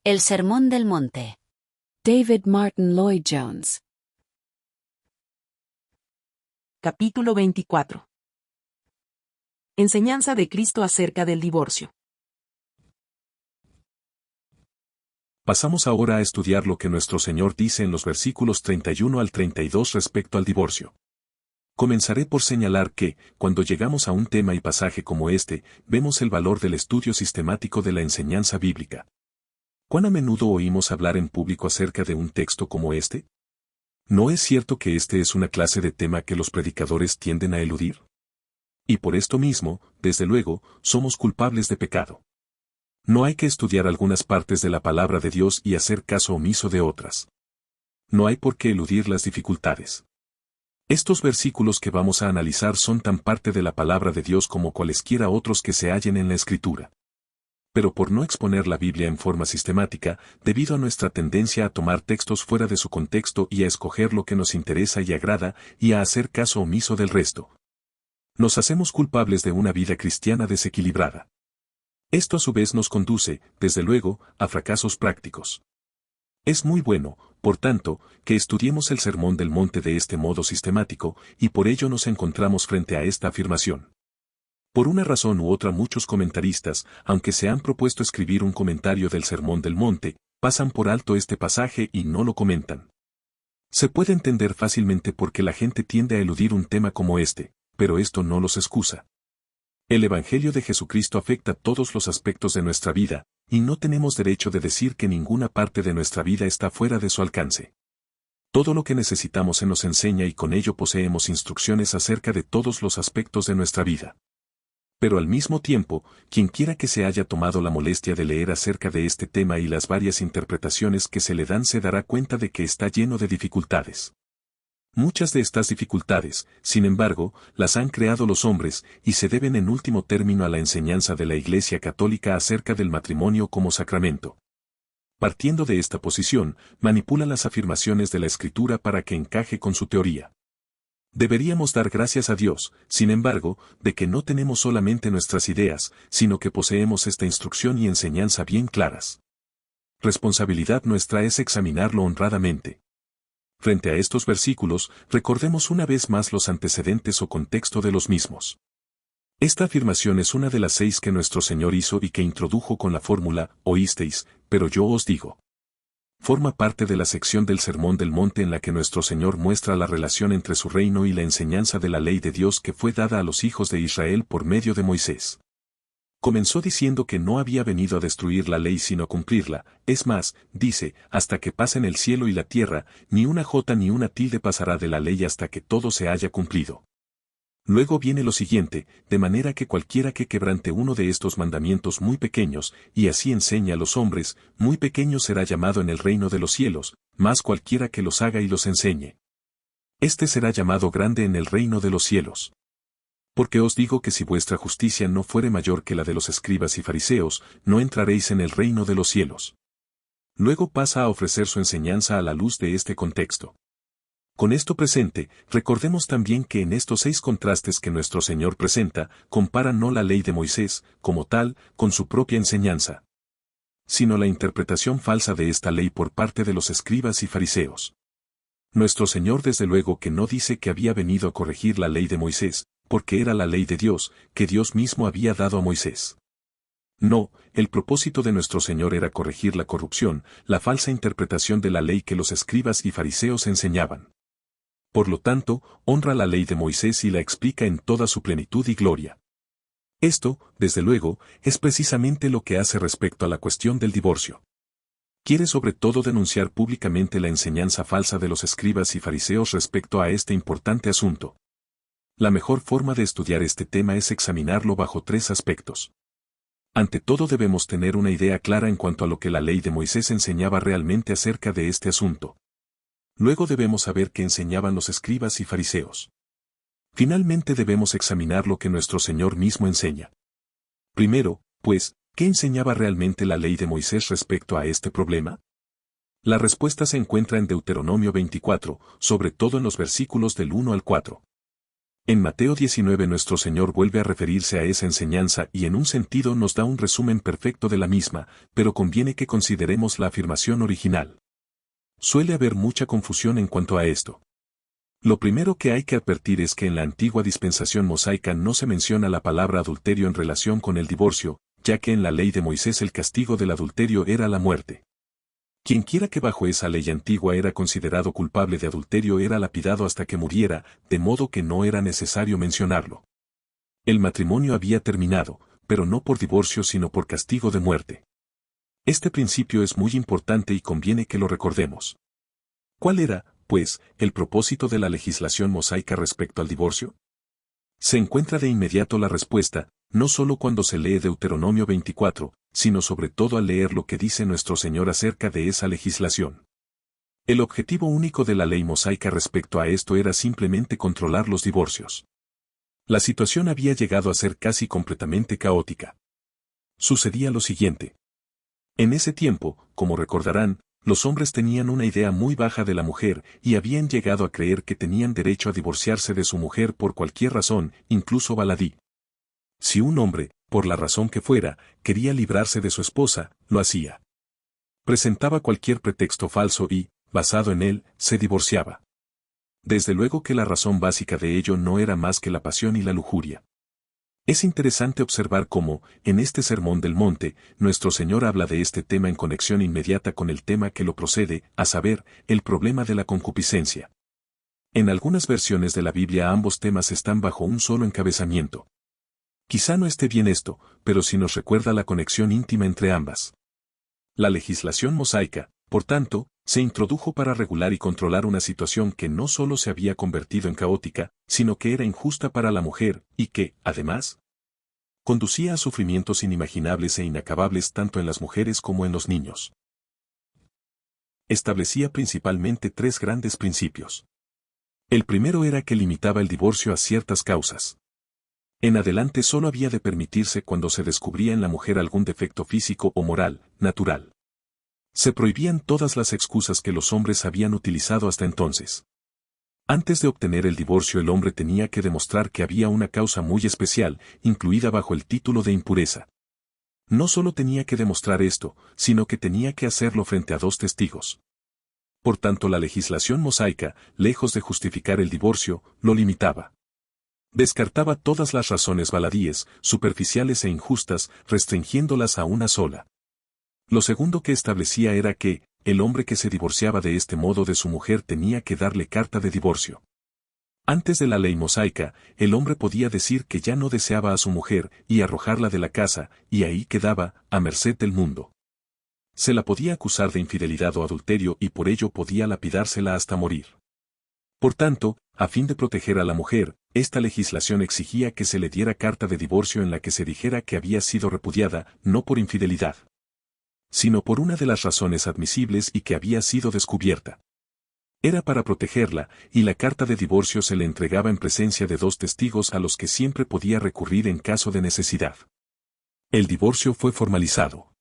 El Sermón del Monte. David Martin Lloyd Jones. Capítulo 24. Enseñanza de Cristo acerca del divorcio. Pasamos ahora a estudiar lo que nuestro Señor dice en los versículos 31 al 32 respecto al divorcio. Comenzaré por señalar que, cuando llegamos a un tema y pasaje como este, vemos el valor del estudio sistemático de la enseñanza bíblica. ¿Cuán a menudo oímos hablar en público acerca de un texto como este? ¿No es cierto que este es una clase de tema que los predicadores tienden a eludir? Y por esto mismo, desde luego, somos culpables de pecado. No hay que estudiar algunas partes de la palabra de Dios y hacer caso omiso de otras. No hay por qué eludir las dificultades. Estos versículos que vamos a analizar son tan parte de la palabra de Dios como cualesquiera otros que se hallen en la Escritura. Pero por no exponer la Biblia en forma sistemática, debido a nuestra tendencia a tomar textos fuera de su contexto y a escoger lo que nos interesa y agrada, y a hacer caso omiso del resto, nos hacemos culpables de una vida cristiana desequilibrada. Esto a su vez nos conduce, desde luego, a fracasos prácticos. Es muy bueno, por tanto, que estudiemos el Sermón del Monte de este modo sistemático, y por ello nos encontramos frente a esta afirmación. Por una razón u otra muchos comentaristas, aunque se han propuesto escribir un comentario del Sermón del Monte, pasan por alto este pasaje y no lo comentan. Se puede entender fácilmente por qué la gente tiende a eludir un tema como este, pero esto no los excusa. El Evangelio de Jesucristo afecta todos los aspectos de nuestra vida, y no tenemos derecho de decir que ninguna parte de nuestra vida está fuera de su alcance. Todo lo que necesitamos se nos enseña y con ello poseemos instrucciones acerca de todos los aspectos de nuestra vida. Pero al mismo tiempo, quienquiera que se haya tomado la molestia de leer acerca de este tema y las varias interpretaciones que se le dan se dará cuenta de que está lleno de dificultades. Muchas de estas dificultades, sin embargo, las han creado los hombres y se deben en último término a la enseñanza de la Iglesia Católica acerca del matrimonio como sacramento. Partiendo de esta posición, manipula las afirmaciones de la Escritura para que encaje con su teoría. Deberíamos dar gracias a Dios, sin embargo, de que no tenemos solamente nuestras ideas, sino que poseemos esta instrucción y enseñanza bien claras. Responsabilidad nuestra es examinarlo honradamente. Frente a estos versículos, recordemos una vez más los antecedentes o contexto de los mismos. Esta afirmación es una de las 6 que nuestro Señor hizo y que introdujo con la fórmula, oísteis, pero yo os digo. Forma parte de la sección del Sermón del Monte en la que nuestro Señor muestra la relación entre su reino y la enseñanza de la ley de Dios que fue dada a los hijos de Israel por medio de Moisés. Comenzó diciendo que no había venido a destruir la ley sino a cumplirla, es más, dice, hasta que pasen el cielo y la tierra, ni una jota ni una tilde pasará de la ley hasta que todo se haya cumplido. Luego viene lo siguiente, de manera que cualquiera que quebrante uno de estos mandamientos muy pequeños, y así enseña a los hombres, muy pequeño será llamado en el reino de los cielos, mas cualquiera que los haga y los enseñe, este será llamado grande en el reino de los cielos. Porque os digo que si vuestra justicia no fuere mayor que la de los escribas y fariseos, no entraréis en el reino de los cielos. Luego pasa a ofrecer su enseñanza a la luz de este contexto. Con esto presente, recordemos también que en estos 6 contrastes que nuestro Señor presenta, compara no la ley de Moisés, como tal, con su propia enseñanza, sino la interpretación falsa de esta ley por parte de los escribas y fariseos. Nuestro Señor desde luego que no dice que había venido a corregir la ley de Moisés, porque era la ley de Dios, que Dios mismo había dado a Moisés. No, el propósito de nuestro Señor era corregir la corrupción, la falsa interpretación de la ley que los escribas y fariseos enseñaban. Por lo tanto, honra la ley de Moisés y la explica en toda su plenitud y gloria. Esto, desde luego, es precisamente lo que hace respecto a la cuestión del divorcio. Quiere sobre todo denunciar públicamente la enseñanza falsa de los escribas y fariseos respecto a este importante asunto. La mejor forma de estudiar este tema es examinarlo bajo 3 aspectos. Ante todo debemos tener una idea clara en cuanto a lo que la ley de Moisés enseñaba realmente acerca de este asunto. Luego debemos saber qué enseñaban los escribas y fariseos. Finalmente debemos examinar lo que nuestro Señor mismo enseña. Primero, pues, ¿qué enseñaba realmente la ley de Moisés respecto a este problema? La respuesta se encuentra en Deuteronomio 24, sobre todo en los versículos del 1 al 4. En Mateo 19 nuestro Señor vuelve a referirse a esa enseñanza y en un sentido nos da un resumen perfecto de la misma, pero conviene que consideremos la afirmación original. Suele haber mucha confusión en cuanto a esto. Lo primero que hay que advertir es que en la antigua dispensación mosaica no se menciona la palabra adulterio en relación con el divorcio, ya que en la ley de Moisés el castigo del adulterio era la muerte. Quienquiera que bajo esa ley antigua era considerado culpable de adulterio era lapidado hasta que muriera, de modo que no era necesario mencionarlo. El matrimonio había terminado, pero no por divorcio sino por castigo de muerte. Este principio es muy importante y conviene que lo recordemos. ¿Cuál era, pues, el propósito de la legislación mosaica respecto al divorcio? Se encuentra de inmediato la respuesta, no solo cuando se lee Deuteronomio 24, sino sobre todo al leer lo que dice nuestro Señor acerca de esa legislación. El objetivo único de la ley mosaica respecto a esto era simplemente controlar los divorcios. La situación había llegado a ser casi completamente caótica. Sucedía lo siguiente. En ese tiempo, como recordarán, los hombres tenían una idea muy baja de la mujer y habían llegado a creer que tenían derecho a divorciarse de su mujer por cualquier razón, incluso baladí. Si un hombre, por la razón que fuera, quería librarse de su esposa, lo hacía. Presentaba cualquier pretexto falso y, basado en él, se divorciaba. Desde luego que la razón básica de ello no era más que la pasión y la lujuria. Es interesante observar cómo, en este Sermón del Monte, nuestro Señor habla de este tema en conexión inmediata con el tema que lo procede, a saber, el problema de la concupiscencia. En algunas versiones de la Biblia ambos temas están bajo un solo encabezamiento. Quizá no esté bien esto, pero sí nos recuerda la conexión íntima entre ambas. La legislación mosaica, por tanto, se introdujo para regular y controlar una situación que no solo se había convertido en caótica, sino que era injusta para la mujer, y que, además, conducía a sufrimientos inimaginables e inacabables tanto en las mujeres como en los niños. Establecía principalmente tres grandes principios. El primero era que limitaba el divorcio a ciertas causas. En adelante solo había de permitirse cuando se descubría en la mujer algún defecto físico o moral, natural. Se prohibían todas las excusas que los hombres habían utilizado hasta entonces. Antes de obtener el divorcio el hombre tenía que demostrar que había una causa muy especial, incluida bajo el título de impureza. No solo tenía que demostrar esto, sino que tenía que hacerlo frente a dos testigos. Por tanto la legislación mosaica, lejos de justificar el divorcio, lo limitaba. Descartaba todas las razones baladíes, superficiales e injustas, restringiéndolas a una sola. Lo segundo que establecía era que, el hombre que se divorciaba de este modo de su mujer tenía que darle carta de divorcio. Antes de la ley mosaica, el hombre podía decir que ya no deseaba a su mujer y arrojarla de la casa, y ahí quedaba, a merced del mundo. Se la podía acusar de infidelidad o adulterio y por ello podía lapidársela hasta morir. Por tanto, a fin de proteger a la mujer, esta legislación exigía que se le diera carta de divorcio en la que se dijera que había sido repudiada, no por infidelidad, sino por una de las razones admisibles y que había sido descubierta. Era para protegerla, y la carta de divorcio se le entregaba en presencia de dos testigos a los que siempre podía recurrir en caso de necesidad. El divorcio fue formalizado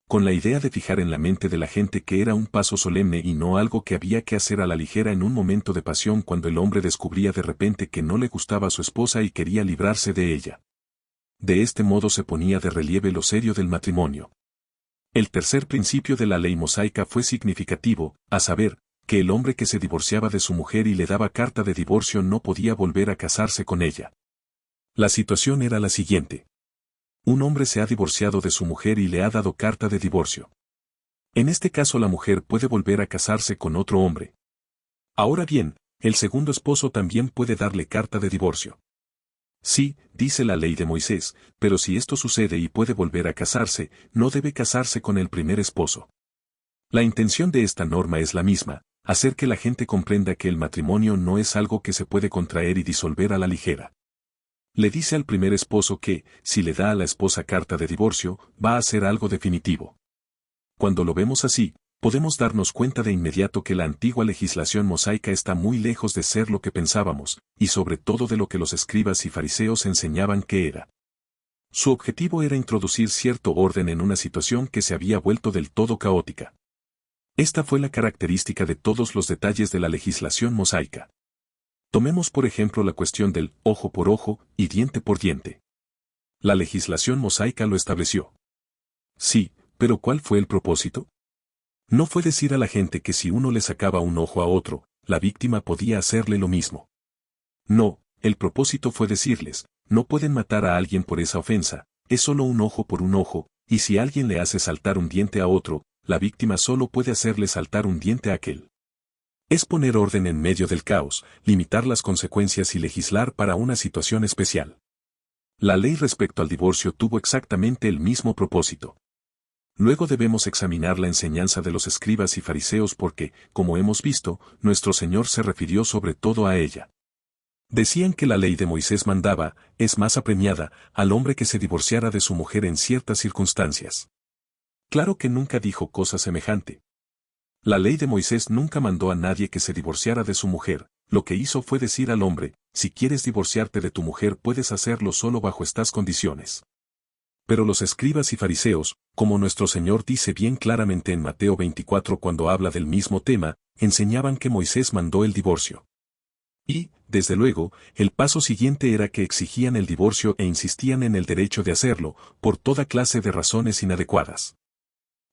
con la idea de fijar en la mente de la gente que era un paso solemne y no algo que había que hacer a la ligera en un momento de pasión cuando el hombre descubría de repente que no le gustaba a su esposa y quería librarse de ella. De este modo se ponía de relieve lo serio del matrimonio. El tercer principio de la ley mosaica fue significativo, a saber, que el hombre que se divorciaba de su mujer y le daba carta de divorcio no podía volver a casarse con ella. La situación era la siguiente. Un hombre se ha divorciado de su mujer y le ha dado carta de divorcio. En este caso la mujer puede volver a casarse con otro hombre. Ahora bien, el segundo esposo también puede darle carta de divorcio. Sí, dice la ley de Moisés, pero si esto sucede y puede volver a casarse, no debe casarse con el primer esposo. La intención de esta norma es la misma, hacer que la gente comprenda que el matrimonio no es algo que se puede contraer y disolver a la ligera. Le dice al primer esposo que, si le da a la esposa carta de divorcio, va a ser algo definitivo. Cuando lo vemos así, podemos darnos cuenta de inmediato que la antigua legislación mosaica está muy lejos de ser lo que pensábamos, y sobre todo de lo que los escribas y fariseos enseñaban que era. Su objetivo era introducir cierto orden en una situación que se había vuelto del todo caótica. Esta fue la característica de todos los detalles de la legislación mosaica. Tomemos por ejemplo la cuestión del ojo por ojo y diente por diente. La legislación mosaica lo estableció. Sí, pero ¿cuál fue el propósito? No fue decir a la gente que si uno le sacaba un ojo a otro, la víctima podía hacerle lo mismo. No, el propósito fue decirles, no pueden matar a alguien por esa ofensa, es solo un ojo por un ojo, y si alguien le hace saltar un diente a otro, la víctima solo puede hacerle saltar un diente a aquel. Es poner orden en medio del caos, limitar las consecuencias y legislar para una situación especial. La ley respecto al divorcio tuvo exactamente el mismo propósito. Luego debemos examinar la enseñanza de los escribas y fariseos porque, como hemos visto, nuestro Señor se refirió sobre todo a ella. Decían que la ley de Moisés mandaba, es más apremiada, al hombre que se divorciara de su mujer en ciertas circunstancias. Claro que nunca dijo cosa semejante. La ley de Moisés nunca mandó a nadie que se divorciara de su mujer, lo que hizo fue decir al hombre, si quieres divorciarte de tu mujer puedes hacerlo solo bajo estas condiciones. Pero los escribas y fariseos, como nuestro Señor dice bien claramente en Mateo 24 cuando habla del mismo tema, enseñaban que Moisés mandó el divorcio. Y, desde luego, el paso siguiente era que exigían el divorcio e insistían en el derecho de hacerlo, por toda clase de razones inadecuadas.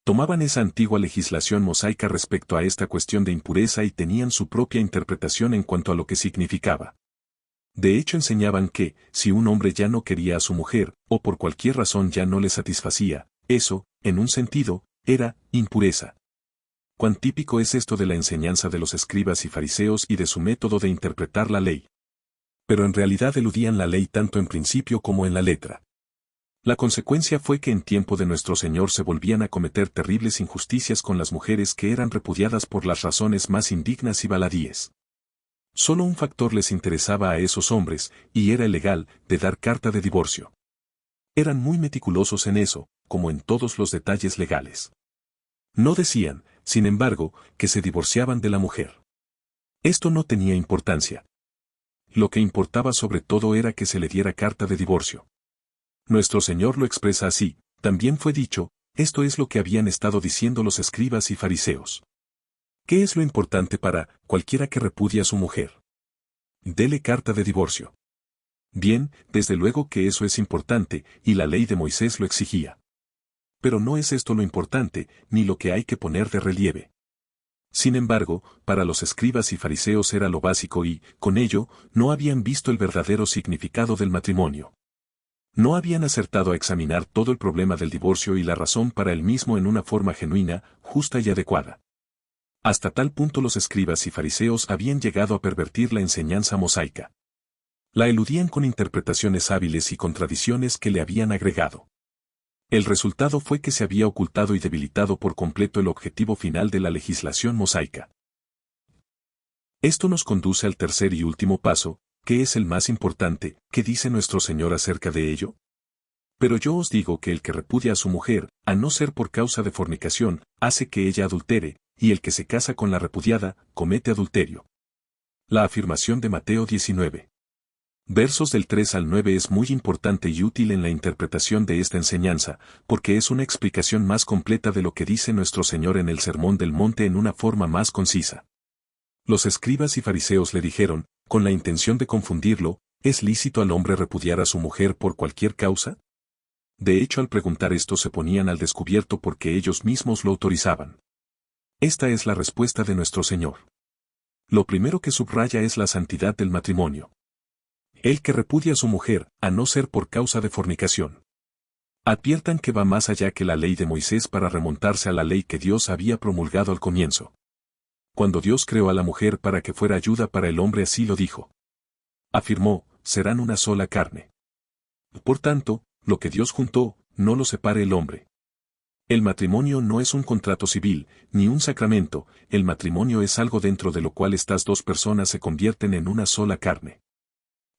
Tomaban esa antigua legislación mosaica respecto a esta cuestión de impureza y tenían su propia interpretación en cuanto a lo que significaba. De hecho enseñaban que, si un hombre ya no quería a su mujer, o por cualquier razón ya no le satisfacía, eso, en un sentido, era impureza. Cuán típico es esto de la enseñanza de los escribas y fariseos y de su método de interpretar la ley. Pero en realidad eludían la ley tanto en principio como en la letra. La consecuencia fue que en tiempo de nuestro Señor se volvían a cometer terribles injusticias con las mujeres que eran repudiadas por las razones más indignas y baladíes. Solo un factor les interesaba a esos hombres, y era el legal, de dar carta de divorcio. Eran muy meticulosos en eso, como en todos los detalles legales. No decían, sin embargo, que se divorciaban de la mujer. Esto no tenía importancia. Lo que importaba sobre todo era que se le diera carta de divorcio. Nuestro Señor lo expresa así, también fue dicho, esto es lo que habían estado diciendo los escribas y fariseos. ¿Qué es lo importante para cualquiera que repudia a su mujer? Dele carta de divorcio. Bien, desde luego que eso es importante, y la ley de Moisés lo exigía. Pero no es esto lo importante, ni lo que hay que poner de relieve. Sin embargo, para los escribas y fariseos era lo básico y, con ello, no habían visto el verdadero significado del matrimonio. No habían acertado a examinar todo el problema del divorcio y la razón para el mismo en una forma genuina, justa y adecuada. Hasta tal punto los escribas y fariseos habían llegado a pervertir la enseñanza mosaica. La eludían con interpretaciones hábiles y contradicciones que le habían agregado. El resultado fue que se había ocultado y debilitado por completo el objetivo final de la legislación mosaica. Esto nos conduce al tercer y último paso, que es el más importante. ¿Qué dice nuestro Señor acerca de ello? Pero yo os digo que el que repudia a su mujer, a no ser por causa de fornicación, hace que ella adultere, y el que se casa con la repudiada, comete adulterio. La afirmación de Mateo 19. Versos del 3 al 9 es muy importante y útil en la interpretación de esta enseñanza, porque es una explicación más completa de lo que dice nuestro Señor en el Sermón del Monte en una forma más concisa. Los escribas y fariseos le dijeron, con la intención de confundirlo, ¿es lícito al hombre repudiar a su mujer por cualquier causa? De hecho, al preguntar esto se ponían al descubierto porque ellos mismos lo autorizaban. Esta es la respuesta de nuestro Señor. Lo primero que subraya es la santidad del matrimonio. El que repudia a su mujer, a no ser por causa de fornicación. Adviertan que va más allá que la ley de Moisés para remontarse a la ley que Dios había promulgado al comienzo. Cuando Dios creó a la mujer para que fuera ayuda para el hombre así lo dijo. Afirmó, serán una sola carne. Por tanto, lo que Dios juntó, no lo separe el hombre. El matrimonio no es un contrato civil, ni un sacramento, el matrimonio es algo dentro de lo cual estas dos personas se convierten en una sola carne.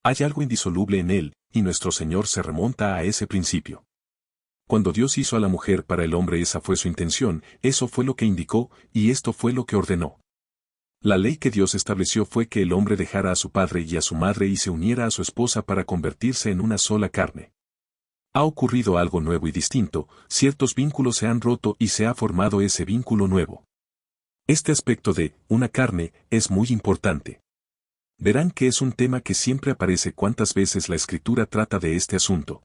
Hay algo indisoluble en él, y nuestro Señor se remonta a ese principio. Cuando Dios hizo a la mujer para el hombre esa fue su intención, eso fue lo que indicó, y esto fue lo que ordenó. La ley que Dios estableció fue que el hombre dejara a su padre y a su madre y se uniera a su esposa para convertirse en una sola carne. Ha ocurrido algo nuevo y distinto, ciertos vínculos se han roto y se ha formado ese vínculo nuevo. Este aspecto de una carne es muy importante. Verán que es un tema que siempre aparece cuantas veces la Escritura trata de este asunto.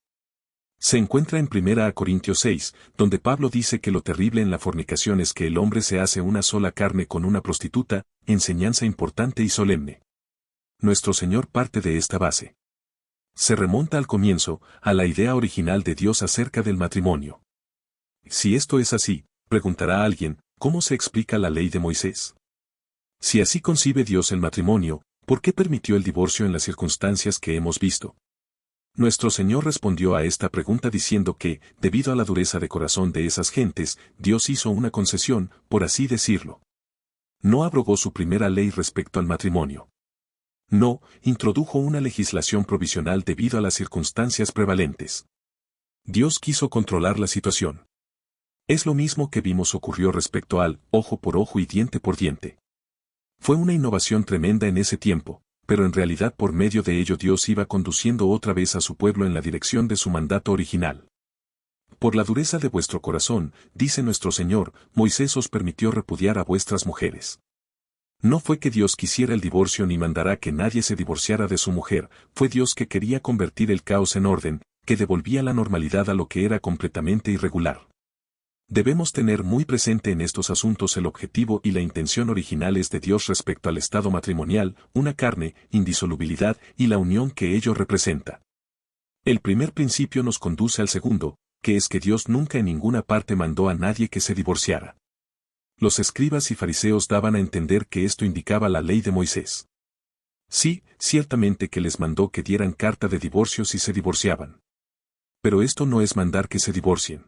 Se encuentra en 1 Corintios 6, donde Pablo dice que lo terrible en la fornicación es que el hombre se hace una sola carne con una prostituta, enseñanza importante y solemne. Nuestro Señor parte de esta base. Se remonta al comienzo, a la idea original de Dios acerca del matrimonio. Si esto es así, preguntará alguien, ¿cómo se explica la ley de Moisés? Si así concibe Dios el matrimonio, ¿por qué permitió el divorcio en las circunstancias que hemos visto? Nuestro Señor respondió a esta pregunta diciendo que, debido a la dureza de corazón de esas gentes, Dios hizo una concesión, por así decirlo. No abrogó su primera ley respecto al matrimonio. No, introdujo una legislación provisional debido a las circunstancias prevalentes. Dios quiso controlar la situación. Es lo mismo que vimos ocurrió respecto al ojo por ojo y diente por diente. Fue una innovación tremenda en ese tiempo, pero en realidad por medio de ello Dios iba conduciendo otra vez a su pueblo en la dirección de su mandato original. Por la dureza de vuestro corazón, dice nuestro Señor, Moisés os permitió repudiar a vuestras mujeres. No fue que Dios quisiera el divorcio ni mandará que nadie se divorciara de su mujer, fue Dios que quería convertir el caos en orden, que devolvía la normalidad a lo que era completamente irregular. Debemos tener muy presente en estos asuntos el objetivo y la intención originales de Dios respecto al estado matrimonial, una carne, indisolubilidad y la unión que ello representa. El primer principio nos conduce al segundo, que es que Dios nunca en ninguna parte mandó a nadie que se divorciara. Los escribas y fariseos daban a entender que esto indicaba la ley de Moisés. Sí, ciertamente que les mandó que dieran carta de divorcio si se divorciaban. Pero esto no es mandar que se divorcien.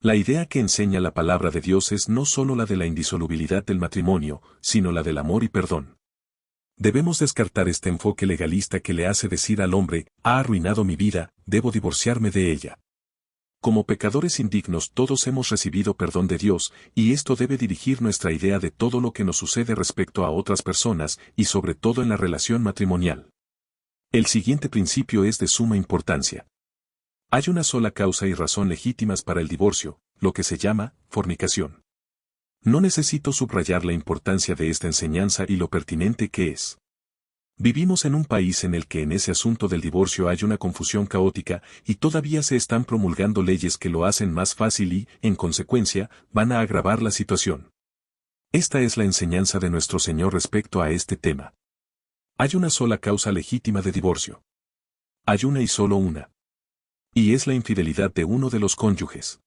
La idea que enseña la palabra de Dios es no solo la de la indisolubilidad del matrimonio, sino la del amor y perdón. Debemos descartar este enfoque legalista que le hace decir al hombre, ha arruinado mi vida, debo divorciarme de ella. Como pecadores indignos todos hemos recibido perdón de Dios, y esto debe dirigir nuestra idea de todo lo que nos sucede respecto a otras personas, y sobre todo en la relación matrimonial. El siguiente principio es de suma importancia. Hay una sola causa y razón legítimas para el divorcio, lo que se llama fornicación. No necesito subrayar la importancia de esta enseñanza y lo pertinente que es. Vivimos en un país en el que en ese asunto del divorcio hay una confusión caótica y todavía se están promulgando leyes que lo hacen más fácil y, en consecuencia, van a agravar la situación. Esta es la enseñanza de nuestro Señor respecto a este tema. Hay una sola causa legítima de divorcio. Hay una y solo una. Y es la infidelidad de uno de los cónyuges.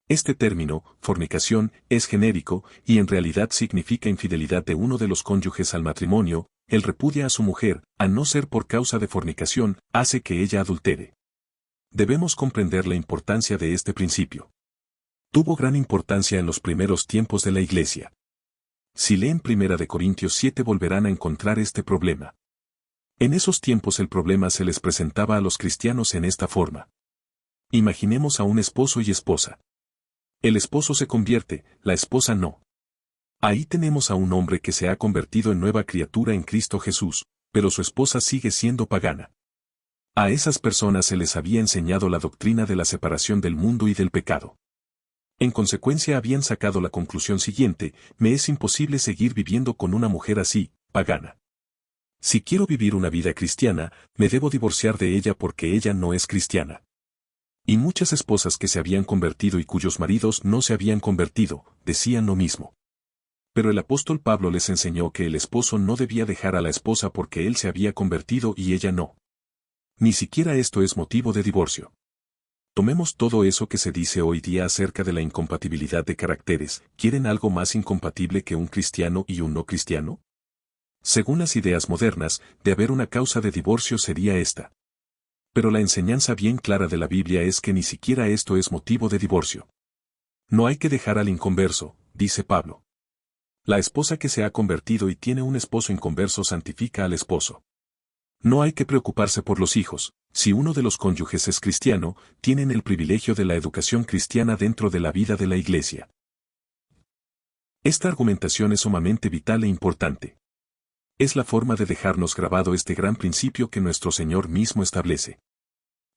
Este término, fornicación, es genérico, y en realidad significa infidelidad de uno de los cónyuges al matrimonio, él repudia a su mujer, a no ser por causa de fornicación, hace que ella adultere. Debemos comprender la importancia de este principio. Tuvo gran importancia en los primeros tiempos de la Iglesia. Si leen 1 Corintios 7 volverán a encontrar este problema. En esos tiempos el problema se les presentaba a los cristianos en esta forma. Imaginemos a un esposo y esposa. El esposo se convierte, la esposa no. Ahí tenemos a un hombre que se ha convertido en nueva criatura en Cristo Jesús, pero su esposa sigue siendo pagana. A esas personas se les había enseñado la doctrina de la separación del mundo y del pecado. En consecuencia habían sacado la conclusión siguiente, me es imposible seguir viviendo con una mujer así, pagana. Si quiero vivir una vida cristiana, me debo divorciar de ella porque ella no es cristiana. Y muchas esposas que se habían convertido y cuyos maridos no se habían convertido, decían lo mismo. Pero el apóstol Pablo les enseñó que el esposo no debía dejar a la esposa porque él se había convertido y ella no. Ni siquiera esto es motivo de divorcio. Tomemos todo eso que se dice hoy día acerca de la incompatibilidad de caracteres, ¿quieren algo más incompatible que un cristiano y un no cristiano? Según las ideas modernas, de haber una causa de divorcio sería esta. Pero la enseñanza bien clara de la Biblia es que ni siquiera esto es motivo de divorcio. No hay que dejar al inconverso, dice Pablo. La esposa que se ha convertido y tiene un esposo inconverso santifica al esposo. No hay que preocuparse por los hijos, si uno de los cónyuges es cristiano, tienen el privilegio de la educación cristiana dentro de la vida de la Iglesia. Esta argumentación es sumamente vital e importante. Es la forma de dejarnos grabado este gran principio que nuestro Señor mismo establece.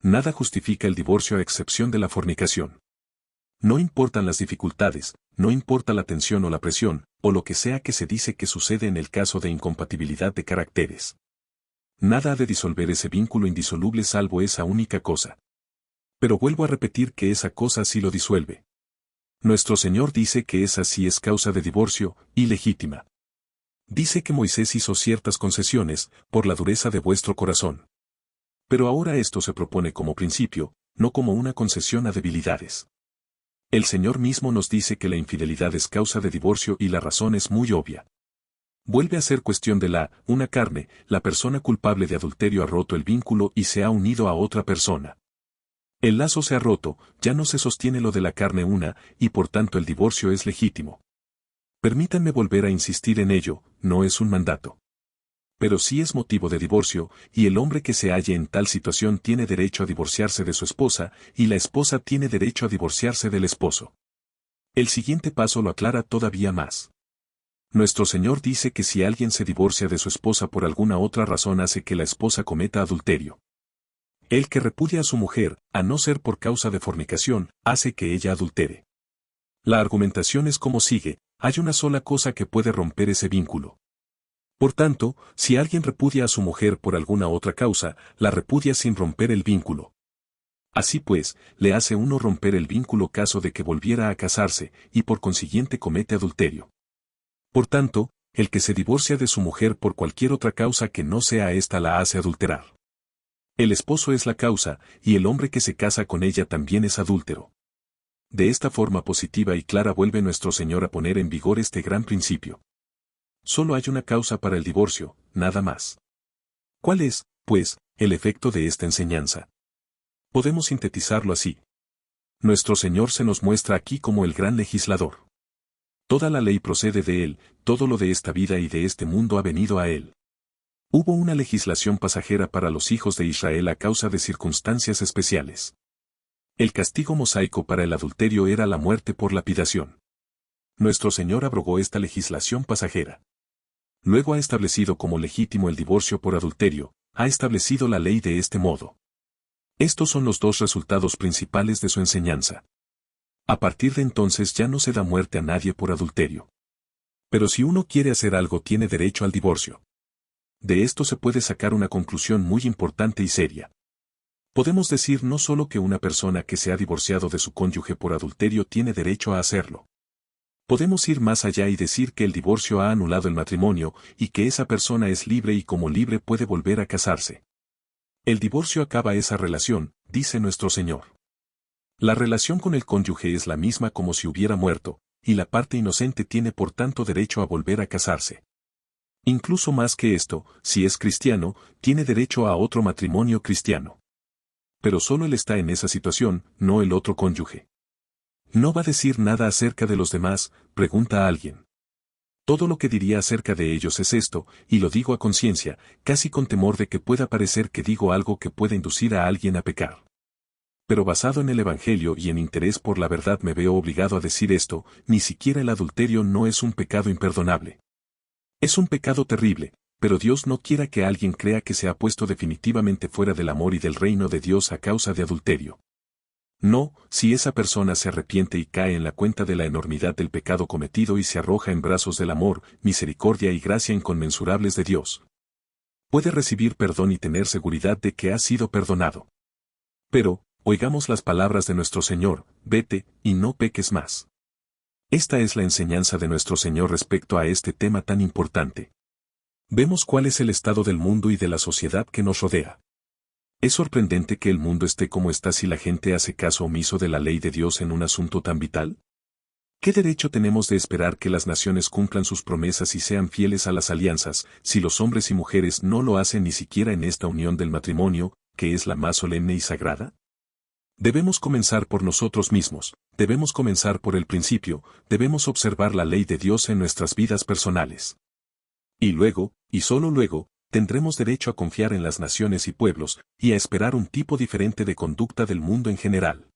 Nada justifica el divorcio a excepción de la fornicación. No importan las dificultades, no importa la tensión o la presión, o lo que sea que se dice que sucede en el caso de incompatibilidad de caracteres. Nada ha de disolver ese vínculo indisoluble salvo esa única cosa. Pero vuelvo a repetir que esa cosa sí lo disuelve. Nuestro Señor dice que esa sí es causa de divorcio, ilegítima. Dice que Moisés hizo ciertas concesiones, por la dureza de vuestro corazón. Pero ahora esto se propone como principio, no como una concesión a debilidades. El Señor mismo nos dice que la infidelidad es causa de divorcio y la razón es muy obvia. Vuelve a ser cuestión de una carne, la persona culpable de adulterio ha roto el vínculo y se ha unido a otra persona. El lazo se ha roto, ya no se sostiene lo de la carne una, y por tanto el divorcio es legítimo. Permítanme volver a insistir en ello, no es un mandato. Pero sí es motivo de divorcio, y el hombre que se halle en tal situación tiene derecho a divorciarse de su esposa, y la esposa tiene derecho a divorciarse del esposo. El siguiente paso lo aclara todavía más. Nuestro Señor dice que si alguien se divorcia de su esposa por alguna otra razón hace que la esposa cometa adulterio. El que repudia a su mujer, a no ser por causa de fornicación, hace que ella adultere. La argumentación es como sigue: hay una sola cosa que puede romper ese vínculo. Por tanto, si alguien repudia a su mujer por alguna otra causa, la repudia sin romper el vínculo. Así pues, le hace uno romper el vínculo caso de que volviera a casarse, y por consiguiente comete adulterio. Por tanto, el que se divorcia de su mujer por cualquier otra causa que no sea esta la hace adulterar. El esposo es la causa, y el hombre que se casa con ella también es adúltero. De esta forma positiva y clara vuelve nuestro Señor a poner en vigor este gran principio. Solo hay una causa para el divorcio, nada más. ¿Cuál es, pues, el efecto de esta enseñanza? Podemos sintetizarlo así. Nuestro Señor se nos muestra aquí como el gran legislador. Toda la ley procede de Él, todo lo de esta vida y de este mundo ha venido a Él. Hubo una legislación pasajera para los hijos de Israel a causa de circunstancias especiales. El castigo mosaico para el adulterio era la muerte por lapidación. Nuestro Señor abrogó esta legislación pasajera. Luego ha establecido como legítimo el divorcio por adulterio, ha establecido la ley de este modo. Estos son los dos resultados principales de su enseñanza. A partir de entonces ya no se da muerte a nadie por adulterio. Pero si uno quiere hacer algo tiene derecho al divorcio. De esto se puede sacar una conclusión muy importante y seria. Podemos decir no solo que una persona que se ha divorciado de su cónyuge por adulterio tiene derecho a hacerlo. Podemos ir más allá y decir que el divorcio ha anulado el matrimonio y que esa persona es libre y como libre puede volver a casarse. El divorcio acaba esa relación, dice nuestro Señor. La relación con el cónyuge es la misma como si hubiera muerto, y la parte inocente tiene por tanto derecho a volver a casarse. Incluso más que esto, si es cristiano, tiene derecho a otro matrimonio cristiano. Pero solo él está en esa situación, no el otro cónyuge. ¿No va a decir nada acerca de los demás?, pregunta alguien. Todo lo que diría acerca de ellos es esto, y lo digo a conciencia, casi con temor de que pueda parecer que digo algo que pueda inducir a alguien a pecar. Pero basado en el Evangelio y en interés por la verdad me veo obligado a decir esto: ni siquiera el adulterio no es un pecado imperdonable. Es un pecado terrible, pero Dios no quiera que alguien crea que se ha puesto definitivamente fuera del amor y del reino de Dios a causa de adulterio. No, si esa persona se arrepiente y cae en la cuenta de la enormidad del pecado cometido y se arroja en brazos del amor, misericordia y gracia inconmensurables de Dios, puede recibir perdón y tener seguridad de que ha sido perdonado. Pero, oigamos las palabras de nuestro Señor: vete, y no peques más. Esta es la enseñanza de nuestro Señor respecto a este tema tan importante. Vemos cuál es el estado del mundo y de la sociedad que nos rodea. Es sorprendente que el mundo esté como está si la gente hace caso omiso de la ley de Dios en un asunto tan vital. ¿Qué derecho tenemos de esperar que las naciones cumplan sus promesas y sean fieles a las alianzas, si los hombres y mujeres no lo hacen ni siquiera en esta unión del matrimonio, que es la más solemne y sagrada? Debemos comenzar por nosotros mismos, debemos comenzar por el principio, debemos observar la ley de Dios en nuestras vidas personales. Y luego, y solo luego, tendremos derecho a confiar en las naciones y pueblos, y a esperar un tipo diferente de conducta del mundo en general.